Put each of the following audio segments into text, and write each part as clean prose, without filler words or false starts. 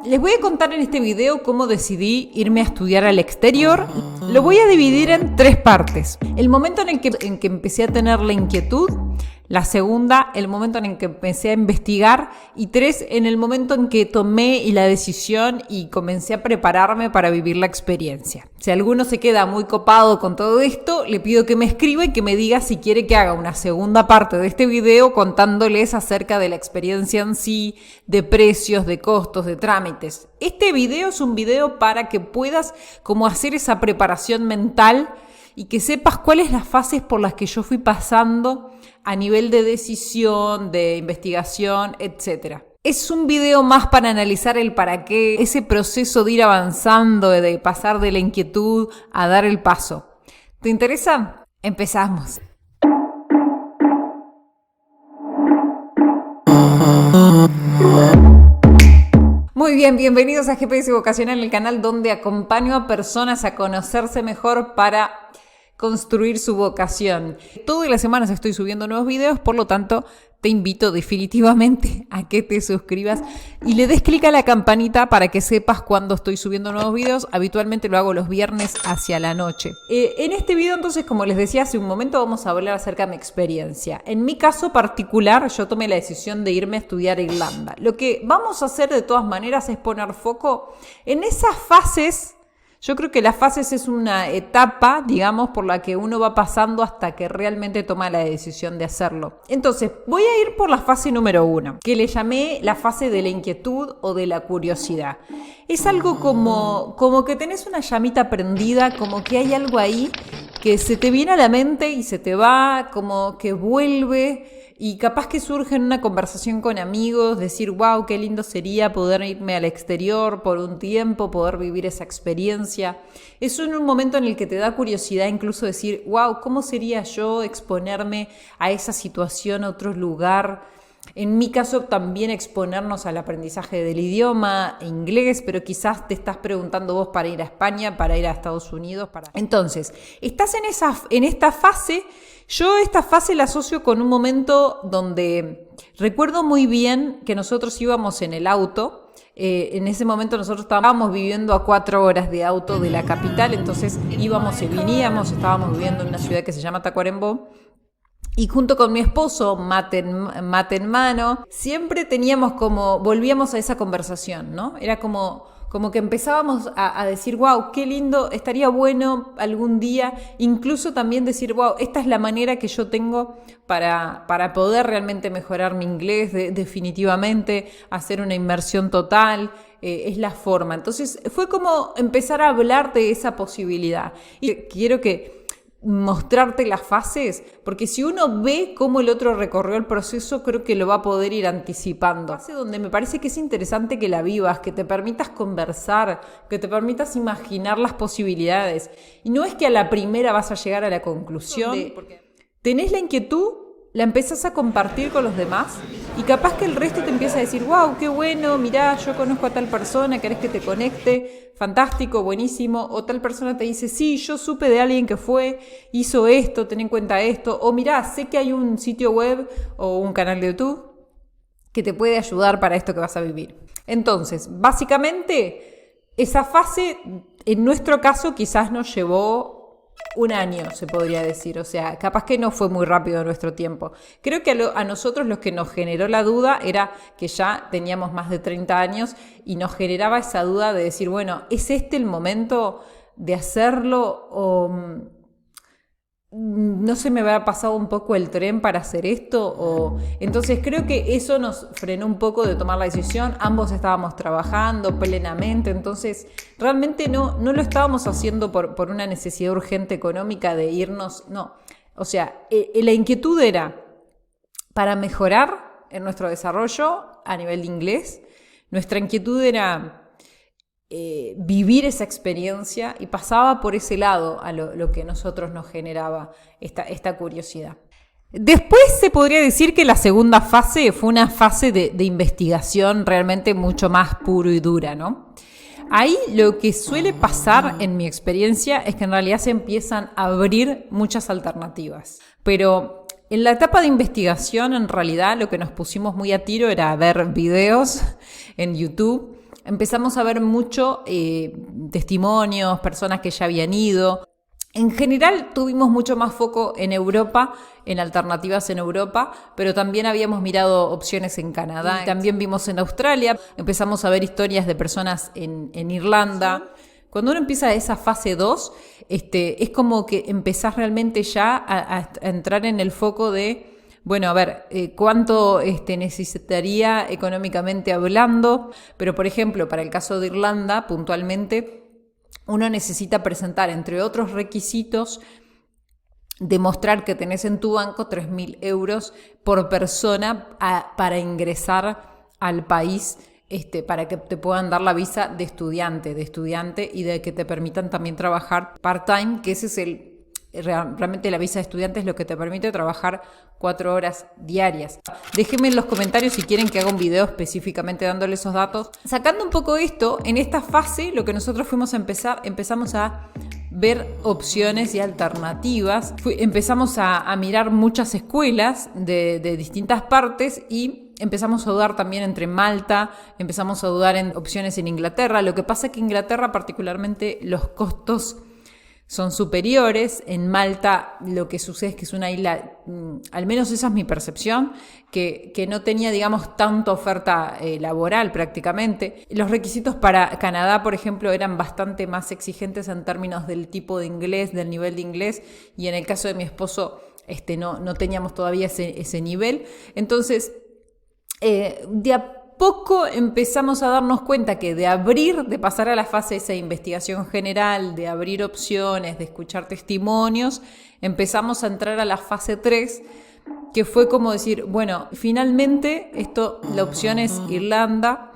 les voy a contar en este video cómo decidí irme a estudiar al exterior. Lo voy a dividir en 3 partes. El momento en que empecé a tener la inquietud. La segunda, el momento en el que empecé a investigar. Y 3, en el momento en que tomé la decisión y comencé a prepararme para vivir la experiencia. Si alguno se queda muy copado con todo esto, le pido que me escriba y que me diga si quiere que haga una segunda parte de este video contándoles acerca de la experiencia en sí, de precios, de costos, de trámites. Este video es un video para que puedas como hacer esa preparación mental y que sepas cuáles las fases por las que yo fui pasando a nivel de decisión, de investigación, etc. Es un video más para analizar el para qué, ese proceso de ir avanzando, de pasar de la inquietud a dar el paso. ¿Te interesa? Empezamos. Muy bien, bienvenidos a GPS Vocacional, el canal donde acompaño a personas a conocerse mejor para construir su vocación. Todas las semanas estoy subiendo nuevos videos, por lo tanto te invito definitivamente a que te suscribas y le des clic a la campanita para que sepas cuando estoy subiendo nuevos videos. Habitualmente lo hago los viernes hacia la noche. En este video entonces, como les decía hace un momento, vamos a hablar acerca de mi experiencia. En mi caso particular, yo tomé la decisión de irme a estudiar a Irlanda. Lo que vamos a hacer de todas maneras es poner foco en esas fases. Yo creo que las fases es una etapa, digamos, por la que uno va pasando hasta que realmente toma la decisión de hacerlo. Entonces, voy a ir por la fase número 1, que le llamé la fase de la inquietud o de la curiosidad. Es algo como que tenés una llamita prendida, como que hay algo ahí que se te viene a la mente y se te va, como que vuelve. Y capaz que surge en una conversación con amigos, decir, wow, qué lindo sería poder irme al exterior por un tiempo, poder vivir esa experiencia. Es un momento en el que te da curiosidad incluso decir, wow, ¿cómo sería yo exponerme a esa situación, a otro lugar? En mi caso también exponernos al aprendizaje del idioma inglés, pero quizás te estás preguntando vos para ir a España, para ir a Estados Unidos. Entonces, estás en esta fase. Yo esta fase la asocio con un momento donde recuerdo muy bien que nosotros íbamos en el auto. En ese momento nosotros estábamos viviendo a 4 horas de auto de la capital, entonces íbamos y veníamos, estábamos viviendo en una ciudad que se llama Tacuarembó. Y junto con mi esposo, mate en mano, siempre volvíamos a esa conversación, ¿no? Era como que empezábamos a decir, wow, qué lindo, estaría bueno algún día, incluso también decir, wow, esta es la manera que yo tengo para poder realmente mejorar mi inglés, definitivamente, hacer una inmersión total, es la forma. Entonces fue como empezar a hablar de esa posibilidad. Y quiero mostrarte las fases, porque si uno ve cómo el otro recorrió el proceso, creo que lo va a poder ir anticipando. Fase donde me parece que es interesante que la vivas, que te permitas conversar, que te permitas imaginar las posibilidades. Y no es que a la primera vas a llegar a la conclusión. Tenés la inquietud, la empezás a compartir con los demás y capaz que el resto te empieza a decir, wow, qué bueno, mirá, yo conozco a tal persona, ¿querés que te conecte? Fantástico, buenísimo. O tal persona te dice, sí, yo supe de alguien que hizo esto, ten en cuenta esto. O mirá, sé que hay un sitio web o un canal de YouTube que te puede ayudar para esto que vas a vivir. Entonces, básicamente, esa fase, en nuestro caso, quizás nos llevó un año, se podría decir. O sea, capaz que no fue muy rápido nuestro tiempo. Creo que a nosotros lo que nos generó la duda era que ya teníamos más de 30 años y nos generaba esa duda de decir, bueno, ¿es este el momento de hacerlo? O no se me había pasado un poco el tren para hacer esto. Entonces creo que eso nos frenó un poco de tomar la decisión. Ambos estábamos trabajando plenamente, entonces realmente no lo estábamos haciendo por una necesidad urgente económica de irnos, no. O sea, la inquietud era para mejorar en nuestro desarrollo a nivel de inglés. Nuestra inquietud era vivir esa experiencia y pasaba por ese lado a lo que a nosotros nos generaba esta curiosidad. Después se podría decir que la segunda fase fue una fase de investigación realmente mucho más puro y dura, ¿no? Ahí lo que suele pasar en mi experiencia es que en realidad se empiezan a abrir muchas alternativas, pero en la etapa de investigación en realidad lo que nos pusimos muy a tiro era ver videos en YouTube empezamos a ver mucho testimonios, personas que ya habían ido. En general tuvimos mucho más foco en Europa, en alternativas en Europa, pero también habíamos mirado opciones en Canadá, también vimos en Australia, empezamos a ver historias de personas en Irlanda. Cuando uno empieza esa fase 2, es como que empezás realmente ya a entrar en el foco de, bueno, a ver, cuánto necesitaría económicamente hablando, pero por ejemplo, para el caso de Irlanda, puntualmente, uno necesita presentar, entre otros requisitos, demostrar que tenés en tu banco 3.000 euros por persona para ingresar al país, para que te puedan dar la visa de estudiante y de que te permitan también trabajar part-time, que ese es realmente la visa de estudiante es lo que te permite trabajar 4 horas diarias. Déjenme en los comentarios si quieren que haga un video específicamente dándole esos datos. Sacando un poco esto, en esta fase lo que nosotros empezamos a ver opciones y alternativas. Empezamos a mirar muchas escuelas de distintas partes y empezamos a dudar también entre Malta, empezamos a dudar en opciones en Inglaterra. Lo que pasa es que en Inglaterra particularmente los costos son superiores. En Malta lo que sucede es que es una isla, al menos esa es mi percepción, que no tenía, digamos, tanta oferta laboral prácticamente. Los requisitos para Canadá, por ejemplo, eran bastante más exigentes en términos del tipo de inglés, del nivel de inglés, y en el caso de mi esposo no teníamos todavía ese nivel. Entonces, de a poco empezamos a darnos cuenta que de pasar a la fase esa de investigación general, de abrir opciones, de escuchar testimonios, empezamos a entrar a la fase 3, que fue como decir, bueno, finalmente la opción es Irlanda.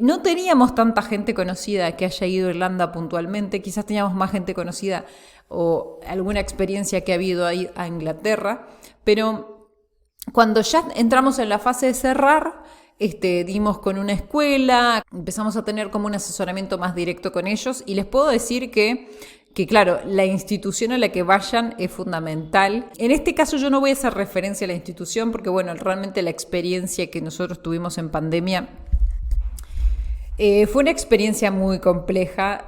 No teníamos tanta gente conocida que haya ido a Irlanda puntualmente, quizás teníamos más gente conocida o alguna experiencia que ha habido ahí a Inglaterra, pero cuando ya entramos en la fase de cerrar, dimos con una escuela, empezamos a tener como un asesoramiento más directo con ellos y les puedo decir que claro, la institución a la que vayan es fundamental. En este caso yo no voy a hacer referencia a la institución porque bueno, realmente la experiencia que nosotros tuvimos en pandemia fue una experiencia muy compleja.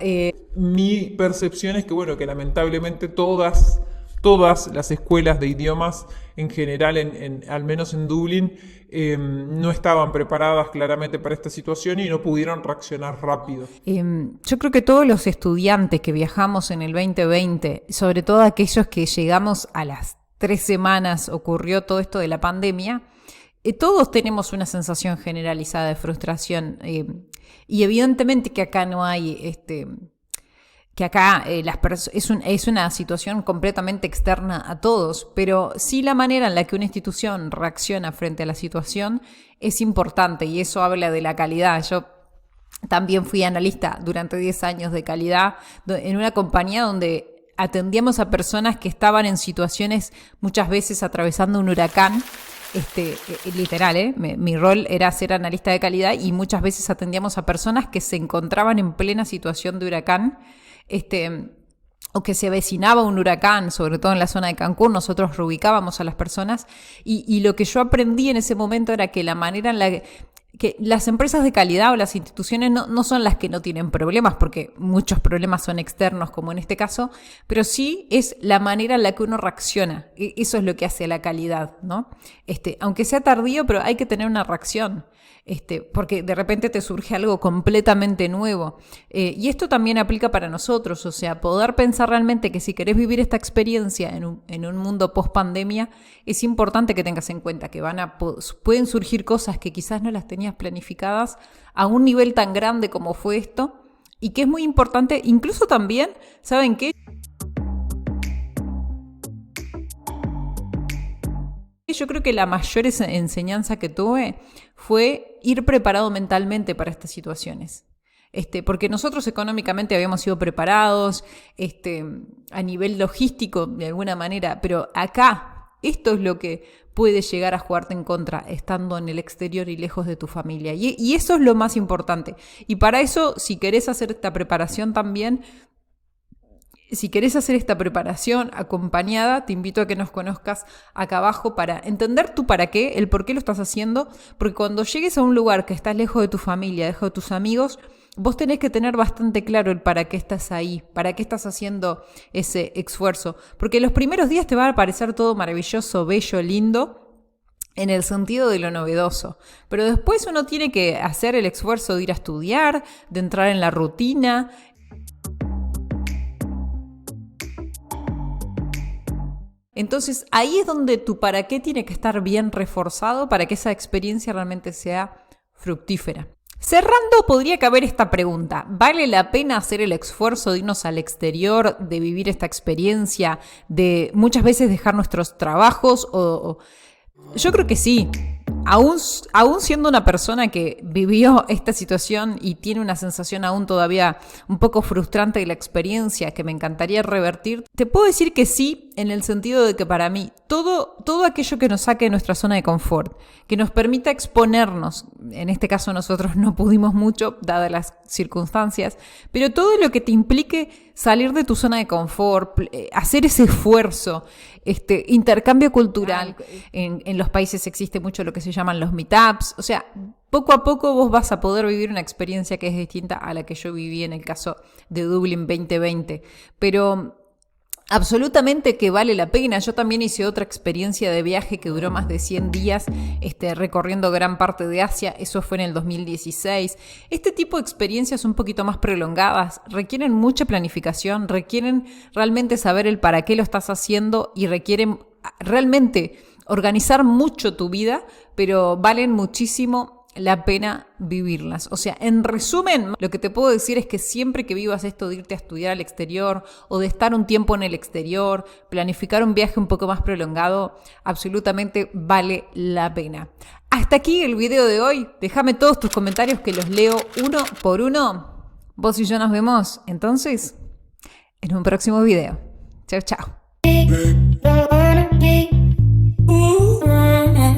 Mi percepción es que bueno, que lamentablemente todas las escuelas de idiomas en general, al menos en Dublín, no estaban preparadas claramente para esta situación y no pudieron reaccionar rápido. Yo creo que todos los estudiantes que viajamos en el 2020, sobre todo aquellos que llegamos a las 3 semanas, ocurrió todo esto de la pandemia, todos tenemos una sensación generalizada de frustración. Y evidentemente que acá no hay... que acá es una situación completamente externa a todos, pero sí la manera en la que una institución reacciona frente a la situación es importante y eso habla de la calidad. Yo también fui analista durante 10 años de calidad en una compañía donde atendíamos a personas que estaban en situaciones muchas veces atravesando un huracán. Literal, mi rol era ser analista de calidad y muchas veces atendíamos a personas que se encontraban en plena situación de huracán, o que se avecinaba un huracán, sobre todo en la zona de Cancún. Nosotros reubicábamos a las personas y lo que yo aprendí en ese momento era que la manera en la que las empresas de calidad o las instituciones no son las que no tienen problemas, porque muchos problemas son externos, como en este caso, pero sí es la manera en la que uno reacciona. Eso es lo que hace la calidad, ¿no? Aunque sea tardío, pero hay que tener una reacción. Porque de repente te surge algo completamente nuevo. Y esto también aplica para nosotros, o sea, poder pensar realmente que si querés vivir esta experiencia en un mundo post-pandemia, es importante que tengas en cuenta que pueden surgir cosas que quizás no las tenías planificadas a un nivel tan grande como fue esto, y que es muy importante, incluso también, ¿saben qué? Yo creo que la mayor enseñanza que tuve fue ir preparado mentalmente para estas situaciones. Porque nosotros económicamente habíamos sido preparados, a nivel logístico de alguna manera, pero acá esto es lo que puede llegar a jugarte en contra estando en el exterior y lejos de tu familia. Y eso es lo más importante. Y para eso, si querés hacer esta preparación también, Si querés hacer esta preparación acompañada, te invito a que nos conozcas acá abajo para entender tu para qué, el por qué lo estás haciendo, porque cuando llegues a un lugar que estás lejos de tu familia, lejos de tus amigos, vos tenés que tener bastante claro el para qué estás ahí, para qué estás haciendo ese esfuerzo, porque los primeros días te va a parecer todo maravilloso, bello, lindo, en el sentido de lo novedoso. Pero después uno tiene que hacer el esfuerzo de ir a estudiar, de entrar en la rutina. Entonces ahí es donde tu para qué tiene que estar bien reforzado para que esa experiencia realmente sea fructífera. Cerrando, podría caber esta pregunta: ¿vale la pena hacer el esfuerzo de irnos al exterior, de vivir esta experiencia, de muchas veces dejar nuestros trabajos? Yo creo que sí. Aún siendo una persona que vivió esta situación y tiene una sensación aún todavía un poco frustrante de la experiencia que me encantaría revertir, te puedo decir que sí, en el sentido de que para mí todo aquello que nos saque de nuestra zona de confort, que nos permita exponernos, en este caso nosotros no pudimos mucho dadas las circunstancias, pero todo lo que te implique salir de tu zona de confort, hacer ese esfuerzo, intercambio cultural. En los países existe mucho lo que se llaman los meetups, o sea, poco a poco vos vas a poder vivir una experiencia que es distinta a la que yo viví en el caso de Dublín 2020, pero absolutamente que vale la pena. Yo también hice otra experiencia de viaje que duró más de 100 días, recorriendo gran parte de Asia. Eso fue en el 2016. Este tipo de experiencias un poquito más prolongadas requieren mucha planificación, requieren realmente saber el para qué lo estás haciendo y requieren realmente organizar mucho tu vida, pero valen muchísimo la pena vivirlas. O sea, en resumen, lo que te puedo decir es que siempre que vivas esto de irte a estudiar al exterior o de estar un tiempo en el exterior, planificar un viaje un poco más prolongado, absolutamente vale la pena. Hasta aquí el video de hoy. Déjame todos tus comentarios que los leo uno por uno. Vos y yo nos vemos entonces en un próximo video. Chao, chao.